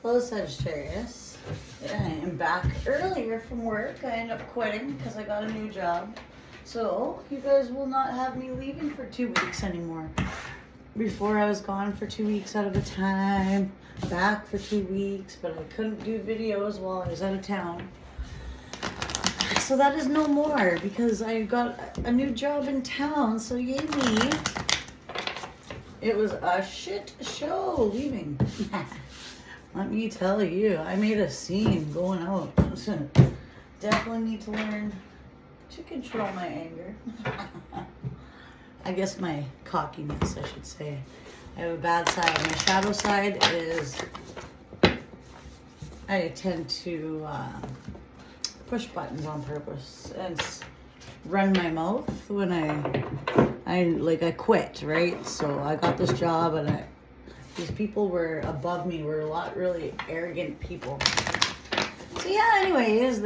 Hello, Sagittarius. I am back earlier from work. I ended up quitting because I got a new job. So, you guys will not have me leaving for 2 weeks anymore. Before I was gone for 2 weeks out of a time, back for 2 weeks, but I couldn't do videos while I was out of town. So that is no more because I got a new job in town, so yay me. It was a shit show leaving. Let me tell you, I made a scene going out. Definitely need to learn to control my anger. I guess my cockiness, I should say. I have a bad side. My shadow side is I tend to push buttons on purpose and run my mouth when I quit, right? So I got this job and these people were above me, were a lot really arrogant people. So yeah, anyways,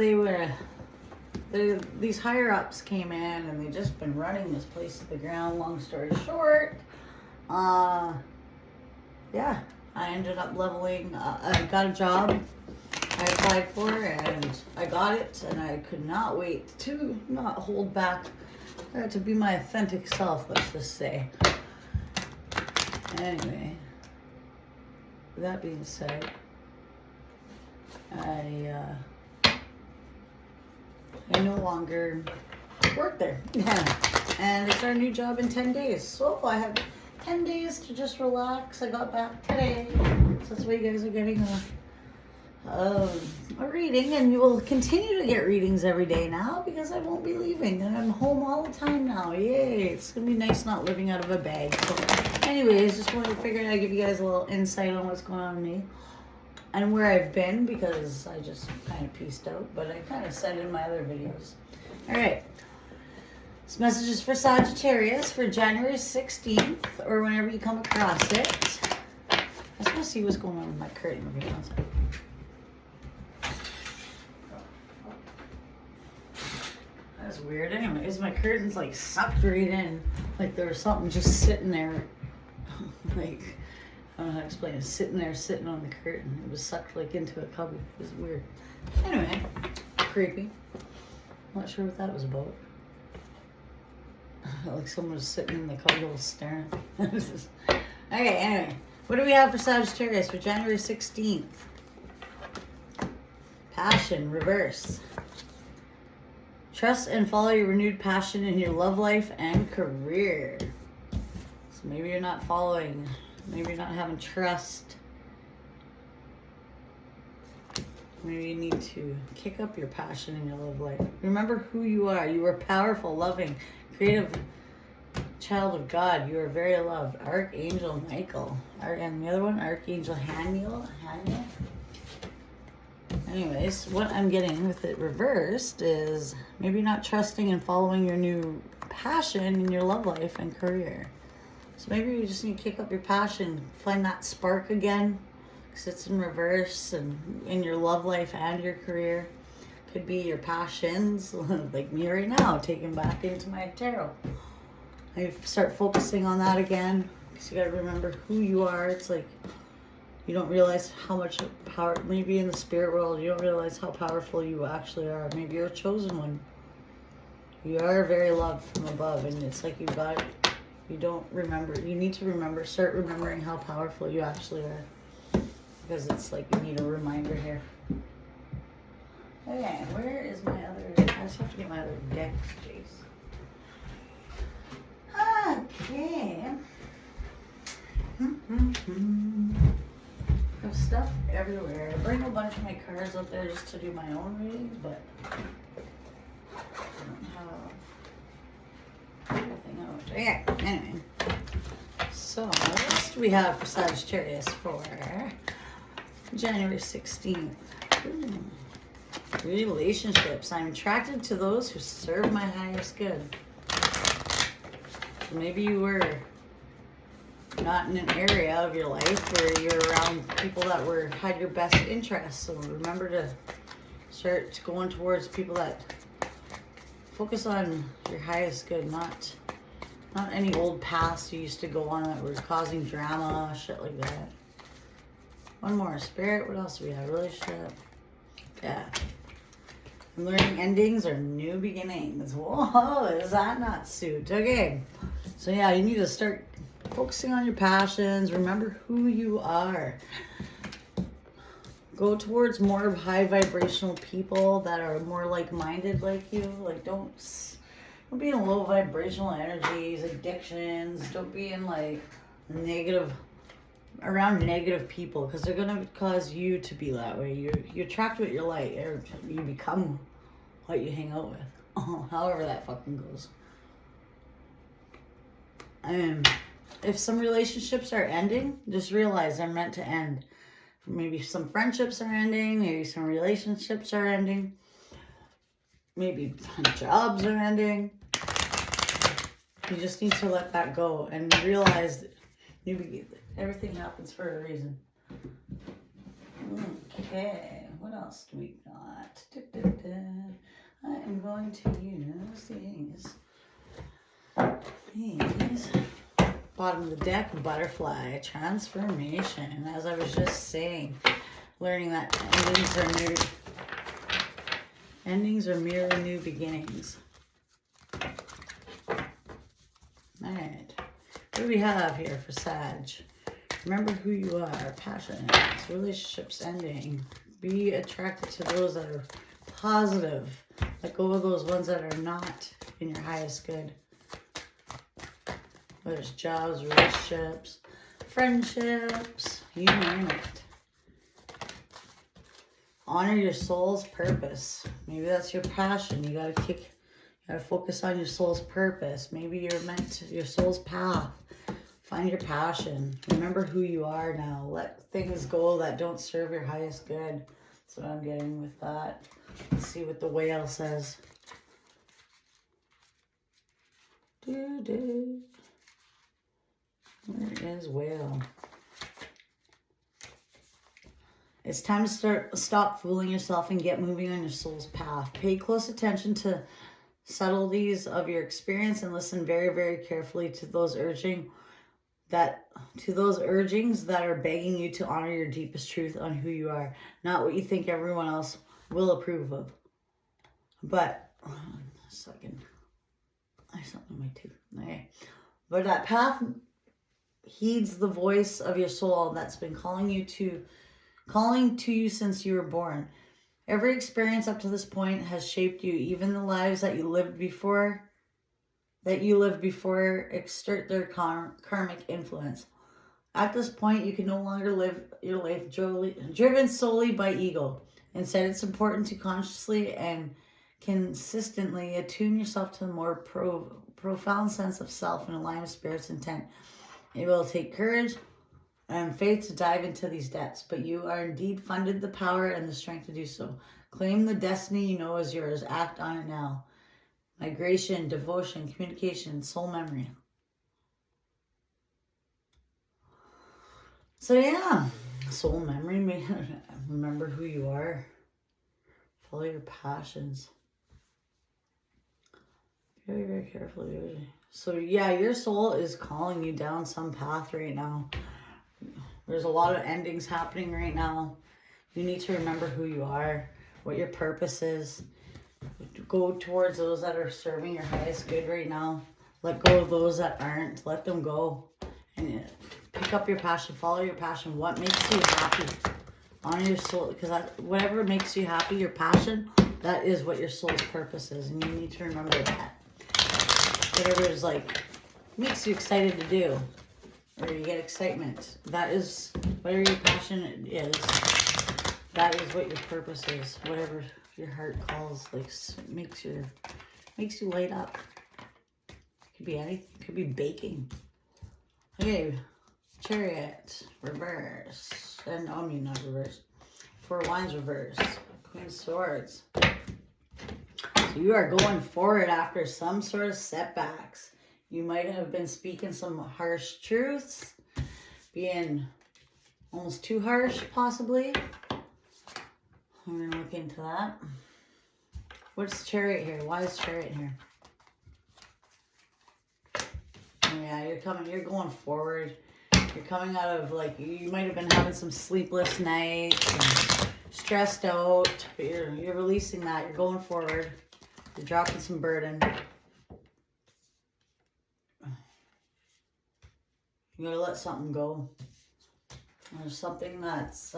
these higher ups came in and they just been running this place to the ground. Long story short, yeah, I ended up leveling. I got a job I applied for and I got it, and I could not wait to not hold back, to be my authentic self, let's just say. Anyway, that being said, I no longer work there. Yeah. And I start a new job in 10 days. So I have 10 days to just relax. I got back today. So that's why you guys are getting a reading, and you will continue to get readings every day now because I won't be leaving and I'm home all the time now. Yay! It's gonna be nice not living out of a bag. So anyways, just wanted to figure out, give you guys a little insight on what's going on with me and where I've been, because I just kind of pieced out, but I kind of said in my other videos. All right, this message is for Sagittarius for January 16th or whenever you come across it. I just want to see what's going on with my curtain over here. That's weird. Anyways, my curtain's like sucked right in. Like there was something just sitting there. Like, I don't know how to explain it. Sitting on the curtain. It was sucked like into a cubby. It was weird. Anyway, creepy. I'm not sure what that was about. Like someone was sitting in the cubby hole staring. Okay, anyway. What do we have for Sagittarius for January 16th? Passion, reverse. Trust and follow your renewed passion in your love life and career. So maybe you're not following. Maybe you're not having trust. Maybe you need to kick up your passion in your love life. Remember who you are. You are powerful, loving, creative child of God. You are very loved. Archangel Michael. And the other one, Archangel Haniel. Anyways, what I'm getting with it reversed is maybe not trusting and following your new passion in your love life and career. So maybe you just need to kick up your passion, find that spark again, because it's in reverse, and in your love life and your career. Could be your passions, like me right now, taken back into my tarot. I start focusing on that again, because you got to remember who you are. It's like you don't realize how much power, maybe in the spirit world, you don't realize how powerful you actually are. Maybe you're a chosen one. You are very loved from above, and it's like you don't remember. You need to remember, start remembering how powerful you actually are. Because it's like you need a reminder here. Okay, where is my other, I just have to get my other deck, jeez. Okay. I have stuff everywhere. I bring a bunch of my cards up there just to do my own readings, but I don't have everything out. Okay, anyway. So, what do we have for Sagittarius for January 16th? Relationships. I'm attracted to those who serve my highest good. So maybe you were not in an area of your life where you're around people that had your best interests. So remember to start going towards people that focus on your highest good, not any old past you used to go on that were causing drama, shit like that. One more. Spirit. What else do we have? Relationship. Yeah. Learning endings or new beginnings. Whoa, is that not suit? Okay. So yeah, you need to start focusing on your passions. Remember who you are. Go towards more high vibrational people that are more like-minded like you. Like don't be in low vibrational energies, addictions. Don't be in like around negative people, because they're gonna cause you to be that way. You attract what you like, or you become what you hang out with. However that fucking goes. If some relationships are ending, just realize they're meant to end. Maybe some friendships are ending. Maybe some relationships are ending. Maybe jobs are ending. You just need to let that go and realize that everything happens for a reason. Okay, what else do we got? I am going to use these. Bottom of the deck, butterfly, transformation. As I was just saying, learning that endings are merely new beginnings. Alright, what do we have here for Sag? Remember who you are, passion, relationships ending. Be attracted to those that are positive. Let go of those ones that are not in your highest good. Whether it's jobs, relationships, friendships, you name it. Honor your soul's purpose. Maybe that's your passion. You gotta focus on your soul's purpose. Maybe your soul's path. Find your passion. Remember who you are now. Let things go that don't serve your highest good. That's what I'm getting with that. Let's see what the whale says. Where is whale? It's time to stop fooling yourself and get moving on your soul's path. Pay close attention to subtleties of your experience and listen very, very carefully to those urgings that are begging you to honor your deepest truth on who you are, not what you think everyone else will approve of. But hold on a second. I have something in my tooth. Okay. But that path heeds the voice of your soul that's been calling to you since you were born. Every experience up to this point has shaped you. Even the lives that you lived before exert their karmic influence. At this point, you can no longer live your life driven solely by ego. Instead, it's important to consciously and consistently attune yourself to a more profound sense of self and align with Spirit's intent. It will take courage and faith to dive into these depths, but you are indeed funded the power and the strength to do so. Claim the destiny you know is yours. Act on it now. Migration, devotion, communication, soul memory. So yeah, soul memory. Remember who you are. Follow your passions. Very, very carefully. So yeah, your soul is calling you down some path right now. There's a lot of endings happening right now. You need to remember who you are, what your purpose is. Go towards those that are serving your highest good right now. Let go of those that aren't. Let them go. And pick up your passion. Follow your passion. What makes you happy? Honor your soul. Because whatever makes you happy, your passion, that is what your soul's purpose is. And you need to remember that. Whatever is makes you excited to do. Or you get excitement. That is, whatever your passion is, that is what your purpose is. Whatever your heart calls, makes you light up. Could be anything. Could be baking. Okay, Chariot, reverse. And I mean not reverse. Four of Wands, reverse. Queen of Swords. So you are going forward after some sort of setbacks. You might have been speaking some harsh truths, being almost too harsh, possibly. I'm going to look into that. What's Chariot here? Why is Chariot here? Oh, yeah, you're going forward. You're coming out of, like, you might have been having some sleepless nights and stressed out, but you're releasing that. You're going forward. You're dropping some burden. You gotta let something go. There's something that's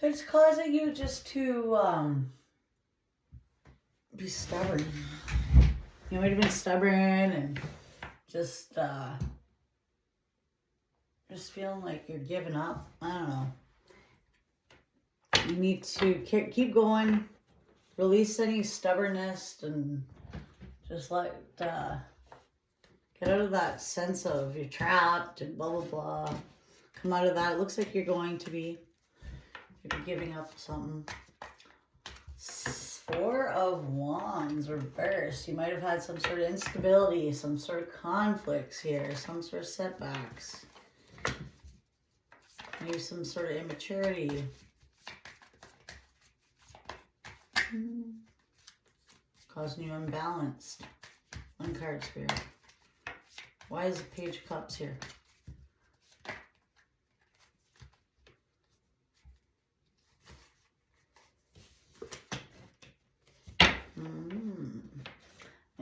it's causing you just to be stubborn. You might have been stubborn and just feeling like you're giving up. I don't know. You need to keep going, release any stubbornness, and just let get out of that sense of you're trapped and blah blah blah. Come out of that. It looks like you're going to be giving up something. 4 of Wands reversed. You might have had some sort of instability, some sort of conflicts here, some sort of setbacks. Maybe some sort of immaturity. Causing you unbalanced. One card, Spirit. Why is the Page of Cups here?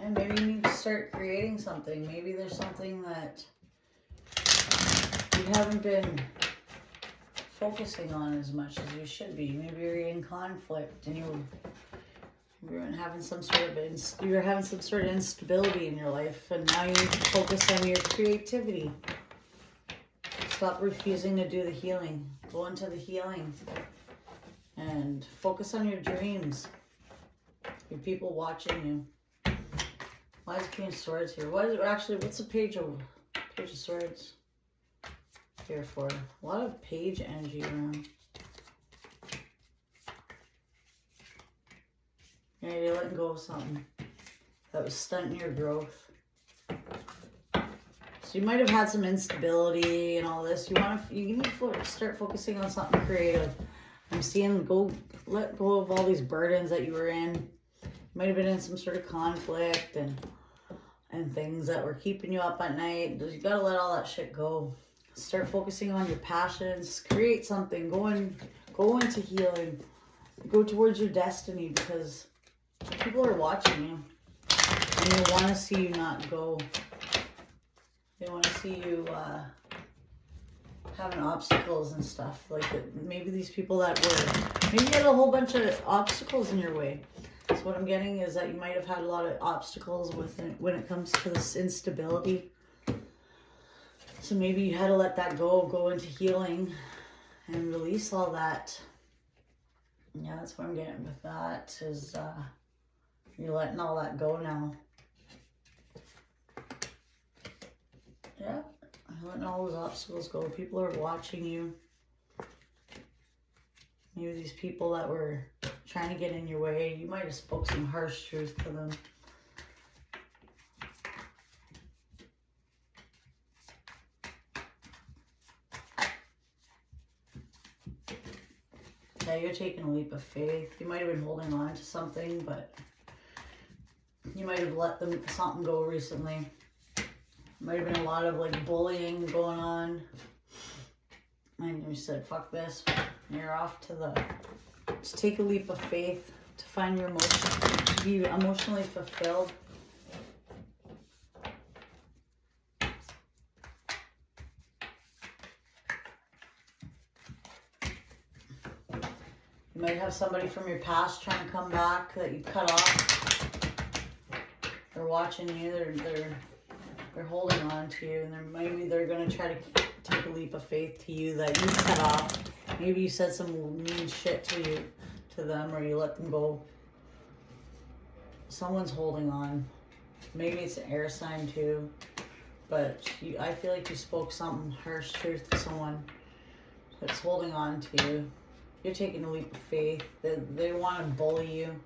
And maybe you need to start creating something. Maybe there's something that you haven't been focusing on as much as you should be. Maybe you're in conflict and you're having some sort of instability in your life, and now you need to focus on your creativity. Stop refusing to do the healing. Go into the healing and focus on your dreams. Your people watching you. Why is King of Swords here? What's the Page of Swords here for? A lot of page energy around. Yeah, you're letting go of something that was stunting your growth. So you might have had some instability and all this. You need to start focusing on something creative. I'm seeing let go of all these burdens that you were in. You might have been in some sort of conflict and things that were keeping you up at night. You gotta let all that shit go. Start focusing on your passions. Create something. Go into healing. Go towards your destiny, because people are watching you and they want to see you not go. They want to see you having obstacles and stuff. Like maybe these people maybe you had a whole bunch of obstacles in your way. So what I'm getting is that you might have had a lot of obstacles when it comes to this instability. So maybe you had to let that go into healing and release all that. Yeah, that's what I'm getting with that, is you're letting all that go now. Yeah, you're letting all those obstacles go. People are watching you. Maybe these people that were trying to get in your way, you might have spoke some harsh truth to them. Yeah, you're taking a leap of faith. You might have been holding on to something, but you might have let something go recently. Might have been a lot of like bullying going on. And you said, fuck this. You're off to just take a leap of faith to find your emotion, to be emotionally fulfilled. You might have somebody from your past trying to come back that you cut off. They're watching you. They're holding on to you, and maybe they're going to try to take a leap of faith to you that you cut off. Maybe you said some mean shit to them, or you let them go. Someone's holding on. Maybe it's an air sign too, but I feel like you spoke some harsh truth to someone that's holding on to you. You're taking a leap of faith. They want to bully you.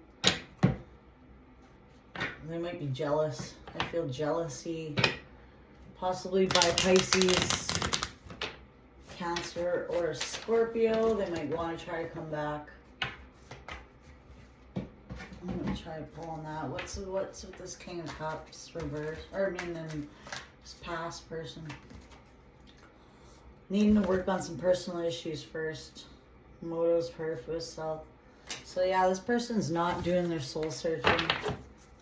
They might be jealous. I feel jealousy, possibly by Pisces, Cancer, or Scorpio. They might want to try to come back. I'm going to try to pull on that. What's with this King of Cups reverse? Or I mean, this past person. Needing to work on some personal issues first. Motives, purpose, self. So yeah, this person's not doing their soul searching.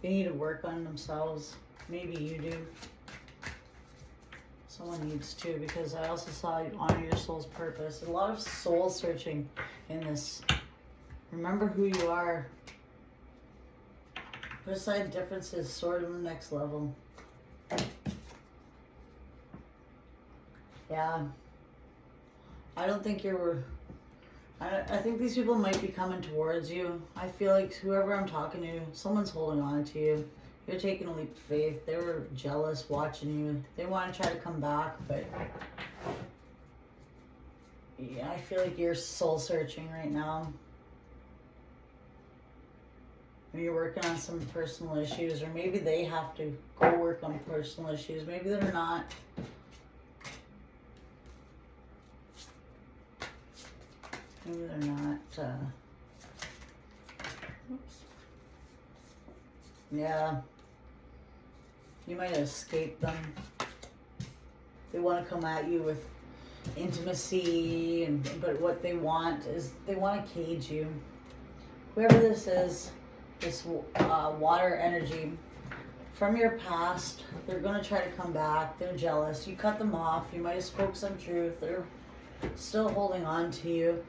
They need to work on themselves. Maybe you do. Someone needs to, because I also saw you honor your soul's purpose. A lot of soul searching in this. Remember who you are. Put aside differences, soar to the next level. Yeah. I don't think I think these people might be coming towards you. I feel like whoever I'm talking to, someone's holding on to you. You're taking a leap of faith. They were jealous watching you. They want to try to come back, but yeah, I feel like you're soul searching right now. You're working on some personal issues, or maybe they have to go work on personal issues. Maybe they're not. Maybe they're not. Oops. Yeah. You might escape them. They want to come at you with intimacy, but what they want is they want to cage you. Whoever this is, this water energy from your past, they're going to try to come back. They're jealous. You cut them off. You might have spoke some truth. They're still holding on to you.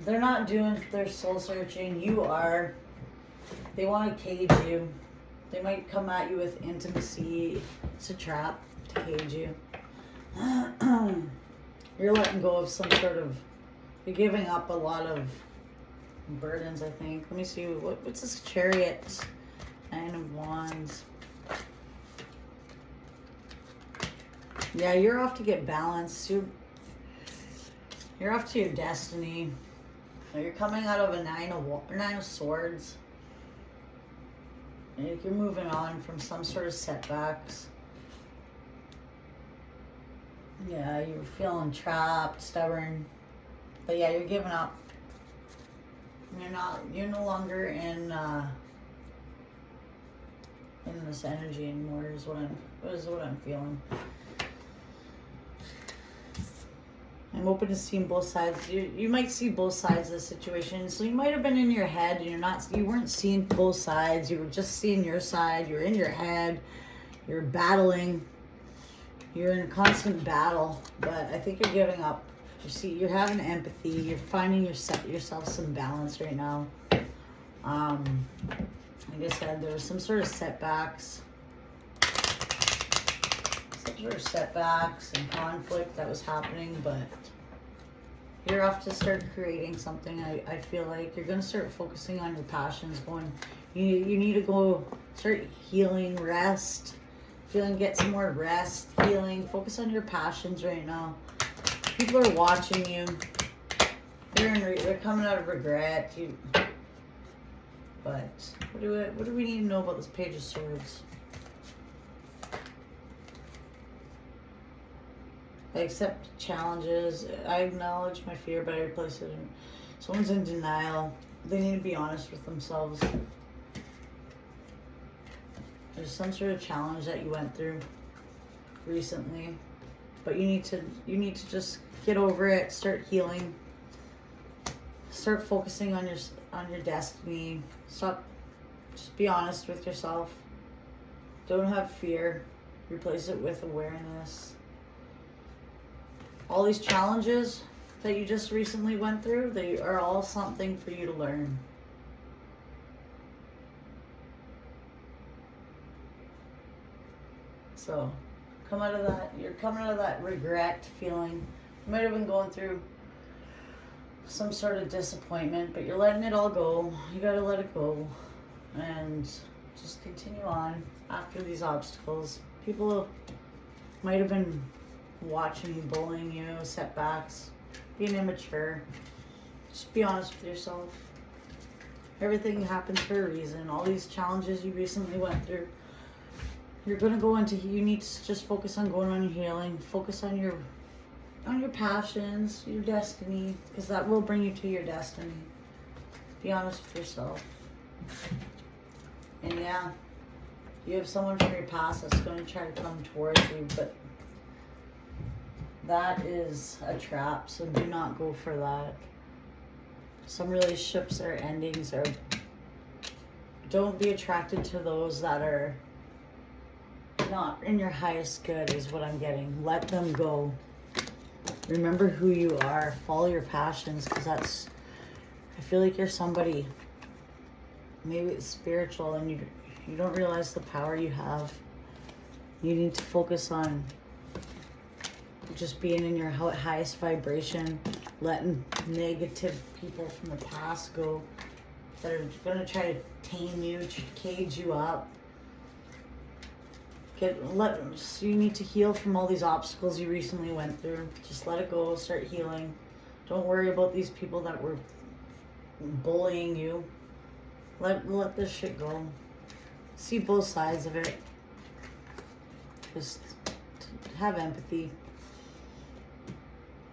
They're not doing their soul searching. You are. They want to cage you. They might come at you with intimacy. It's a trap to cage you. You're letting go of some sort of... You're giving up a lot of burdens, I think. Let me see. What's this Chariot? 9 of Wands. Yeah, you're off to get balanced. You're off to your destiny. You're coming out of a 9 of Swords. And you're moving on from some sort of setbacks. Yeah, you're feeling trapped, stubborn. But yeah, you're giving up. You're no longer in this energy anymore, is what I'm feeling. I'm open to seeing both sides. You might see both sides of the situation. So you might have been in your head and you weren't seeing both sides. You were just seeing your side. You're in your head. You're battling. You're in a constant battle. But I think you're giving up. You're having empathy. You're finding yourself some balance right now. Like I said, there was some sort of setbacks. And conflict that was happening, but you're off to start creating something. I feel like you're going to start focusing on your passions. You need to go start healing, rest, get some more rest, healing. Focus on your passions right now. People are watching you. They're coming out of regret. But what do we need to know about this Page of Swords? I accept challenges. I acknowledge my fear, but I replace it in... Someone's in denial. They need to be honest with themselves. There's some sort of challenge that you went through recently, but you need to just get over it. Start healing. Start focusing on your destiny. Just be honest with yourself. Don't have fear. Replace it with awareness. All these challenges that you just recently went through, they are all something for you to learn. So, you're coming out of that regret feeling. You might have been going through some sort of disappointment, but you're letting it all go. You gotta let it go. And just continue on after these obstacles. People might have been watching you, bullying you, setbacks, being immature. Just be honest with yourself. Everything happens for a reason. All these challenges you recently went through, you're gonna go into. You need to just focus on going on your healing. Focus on your passions, your destiny, because that will bring you to your destiny. Be honest with yourself. And yeah, you have someone from your past that's going to try to come towards you, but that is a trap, so do not go for that. Some relationships or endings are, don't be attracted to those that are not in your highest good is what I'm getting. Let them go. Remember who you are. Follow your passions, because that's, I feel like you're somebody, maybe it's spiritual, and you don't realize the power you have. You need to focus on just being in your highest vibration, letting negative people from the past go that are going to try to tame you, cage you up. So you need to heal from all these obstacles you recently went through. Just let it go, start healing. Don't worry about these people that were bullying you. Let this shit go. See both sides of it. Just have empathy.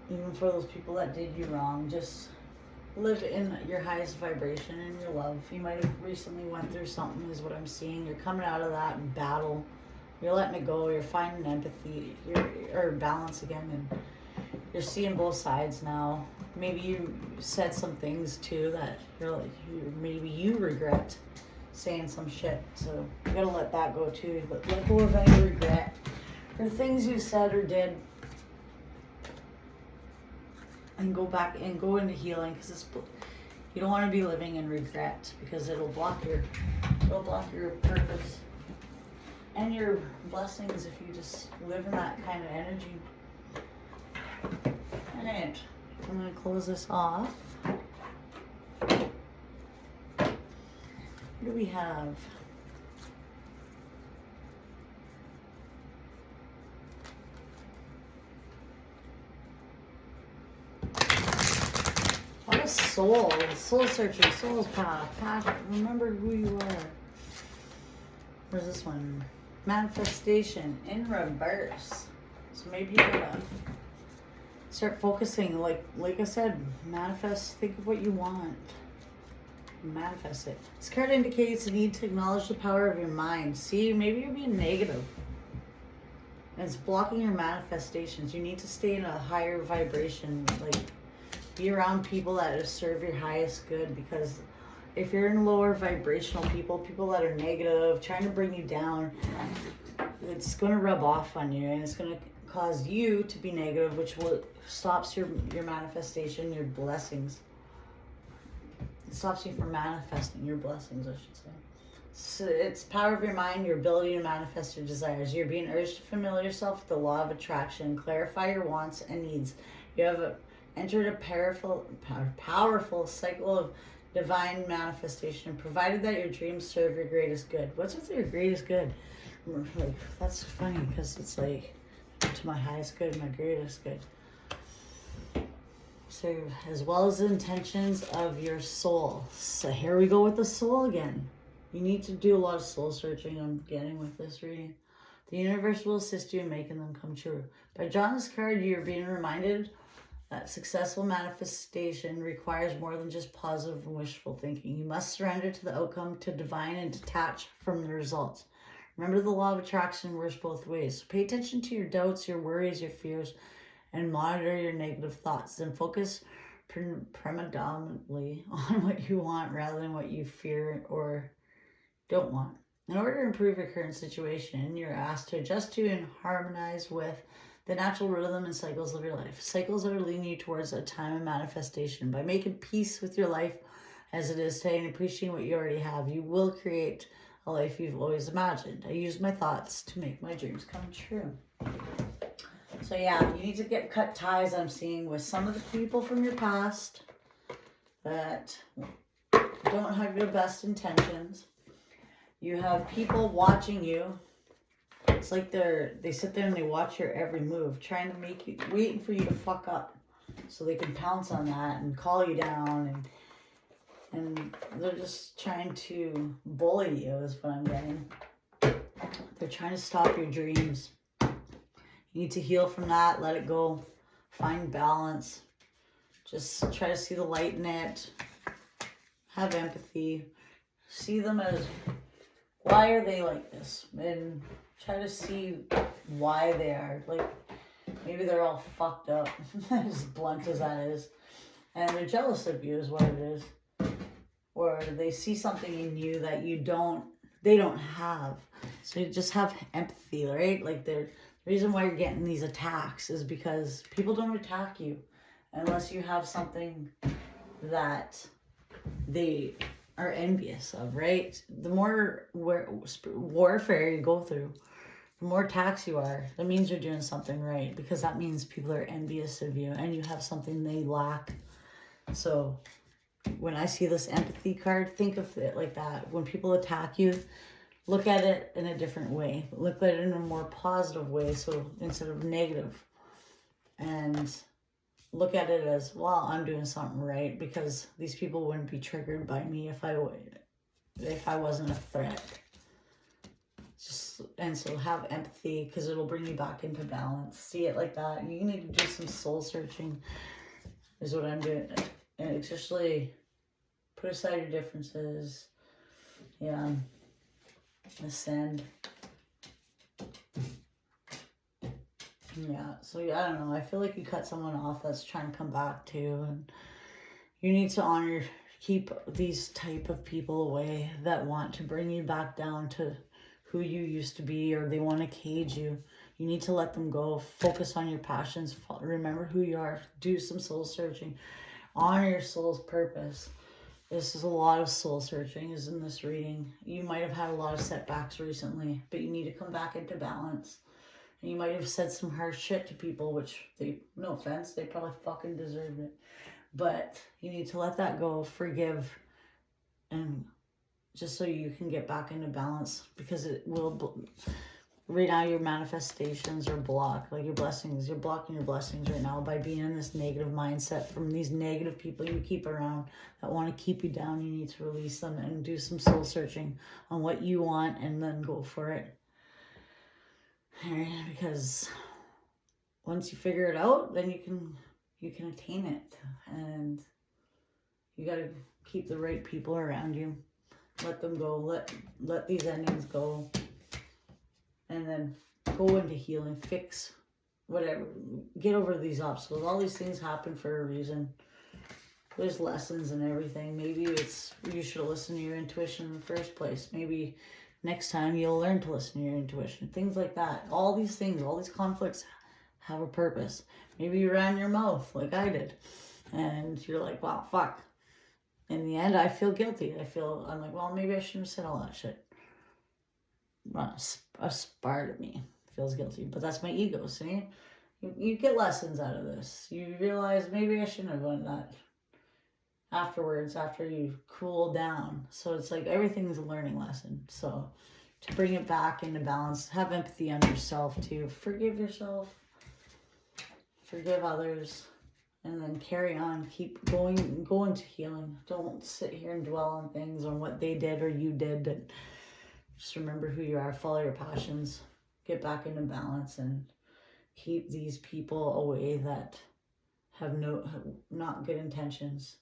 Even for those people that did you wrong, just live in your highest vibration in your love. You might have recently went through something is what I'm seeing. You're coming out of that battle. You're letting it go. You're finding empathy, or balance again, and you're seeing both sides now. Maybe you said some things too that maybe you regret saying some shit. So you gotta let that go too. But let go of any regret for things you said or did, and go back and go into healing, because you don't want to be living in regret, because it'll block your purpose and your blessings if you just live in that kind of energy. Alright, I'm going to close this off. What do we have? A lot of soul searching, soul's path, passion. Remember who you are. Where's this one? Manifestation in reverse. So maybe you gotta start focusing, like I said, manifest, think of what you want. Manifest it. This card indicates the need to acknowledge the power of your mind. See, maybe you're being negative. And it's blocking your manifestations. You need to stay in a higher vibration, like be around people that serve your highest good, because if you're in lower vibrational people that are negative, trying to bring you down, it's going to rub off on you, and it's going to cause you to be negative, which stops your manifestation, your blessings. It stops you from manifesting your blessings, I should say. So it's power of your mind, your ability to manifest your desires. You're being urged to familiar yourself with the law of attraction, clarify your wants and needs. You have entered a powerful cycle of divine manifestation, provided that your dreams serve your greatest good. What's with your greatest good? Like, that's funny, because it's like, to my highest good, my greatest good. So, as well as the intentions of your soul. So here we go with the soul again. You need to do a lot of soul searching. I'm getting with this reading. The universe will assist you in making them come true. By drawing this card, you're being reminded that successful manifestation requires more than just positive and wishful thinking. You must surrender to the outcome, to divine, and detach from the results. Remember, the law of attraction works both ways. So pay attention to your doubts, your worries, your fears, and monitor your negative thoughts. Then focus predominantly on what you want rather than what you fear or don't want. In order to improve your current situation, you're asked to adjust to and harmonize with the natural rhythm and cycles of your life. Cycles that are leading you towards a time of manifestation. By making peace with your life as it is today and appreciating what you already have, you will create a life you've always imagined. I use my thoughts to make my dreams come true. So yeah, you need to cut ties, I'm seeing, with some of the people from your past that don't have your best intentions. You have people watching you. It's like they sit there and they watch your every move, trying to make you, waiting for you to fuck up so they can pounce on that and call you down, and they're just trying to bully you is what I'm getting. They're trying to stop your dreams. You need to heal from that, let it go, find balance. Just try to see the light in it. Have empathy. See them as, why are they like this? And try to see why they are. Like, Maybe they're all fucked up, as blunt as that is. And they're jealous of you is what it is. Or they see something in you that they don't have. So you just have empathy, right? Like the reason why you're getting these attacks is because people don't attack you unless you have something that they are envious of, right? The more warfare you go through, the more attacks you are, that means you're doing something right, because that means people are envious of you and you have something they lack. So when I see this empathy card, think of it like that. When people attack you, look at it in a different way. Look at it in a more positive way, so instead of negative. And look at it as, well, I'm doing something right, because these people wouldn't be triggered by me if I wasn't a threat. And so have empathy, because it'll bring you back into balance. See it like that. You need to do some soul searching is what I'm doing. And especially put aside your differences. Yeah. Ascend. Yeah. So I don't know. I feel like you cut someone off that's trying to come back too. And you need to keep these type of people away that want to bring you back down to who you used to be, or they want to cage you. You need to let them go. Focus on your passions. Remember who you are. Do some soul searching. Honor your soul's purpose. This is a lot of soul searching is in this reading. You might have had a lot of setbacks recently, but you need to come back into balance. And you might have said some harsh shit to people, which no offense, they probably fucking deserved it. But you need to let that go, forgive, and just so you can get back into balance, because it will, right now your manifestations are blocked, like your blessings, you're blocking your blessings right now by being in this negative mindset from these negative people you keep around that want to keep you down. You need to release them and do some soul searching on what you want, and then go for it. Because once you figure it out, then you can attain it, and you got to keep the right people around you. Let them go. Let these endings go. And then go into healing. Fix whatever. Get over these obstacles. All these things happen for a reason. There's lessons and everything. Maybe you should listen to your intuition in the first place. Maybe next time you'll learn to listen to your intuition. Things like that. All these things, all these conflicts have a purpose. Maybe you ran your mouth like I did. And you're like, wow, fuck. In the end, I feel guilty. I'm like, well, maybe I shouldn't have said all that shit. A part of me feels guilty, but that's my ego, see? You get lessons out of this. You realize maybe I shouldn't have done that afterwards, after you cool down. So it's like everything's a learning lesson. So to bring it back into balance, have empathy on yourself too. Forgive yourself. Forgive others. And then carry on, keep going to healing. Don't sit here and dwell on things, on what they did or you did. And just remember who you are, follow your passions, get back into balance, and keep these people away that have not good intentions.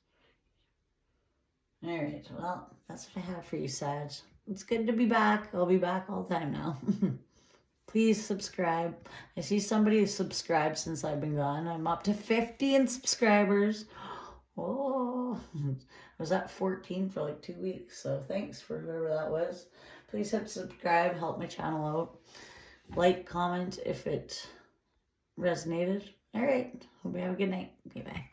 All right, well, that's what I have for you, Sag. It's good to be back. I'll be back all the time now. Please subscribe. I see somebody subscribed since I've been gone. I'm up to 50 in subscribers. Oh, I was at 14 for like 2 weeks. So thanks for whoever that was. Please hit subscribe. Help my channel out. Like, comment if it resonated. All right. Hope you have a good night. Okay, bye.